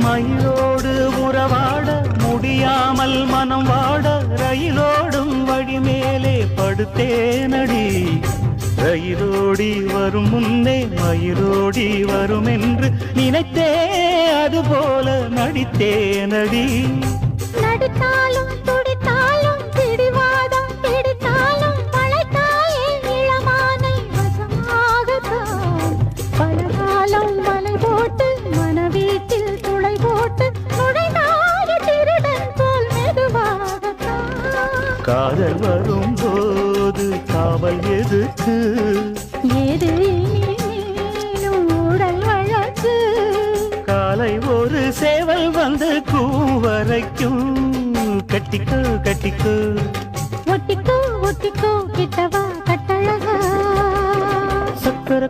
மயிலோடு உறவாட முடியாமல் மனம் வாட ரயிலோடும் வழி மேலே படுத்தேனடி. ரயிலோடி வரும் முன்னே மயிலோடி வரும் என்று நினைத்தே அதுபோல நடித்தேனடி. நடித்தாலும் துடித்தாலும் பிடிவாதம் பிடித்தாலும் பழைத்தாயே இளமானை வசமாகத்தான். பலகாலம் வலை போட்டு மனவீட்டில் துளை போட்டு நுழைந்தாய திருடன் போல் மெதுவாகத்தான். காதல் வரும் போது காவல் எதுக்கு? ஏது நீனும் உடல் வழக்கு. காலை ஒரு சேவல் வந்து கூவரைக்கும். கட்டிக்கோ கட்டிக்கோ ஒட்டிக்கோ ஒட்டிக்கோ கிட்டவா கட்டழகா. சக்கர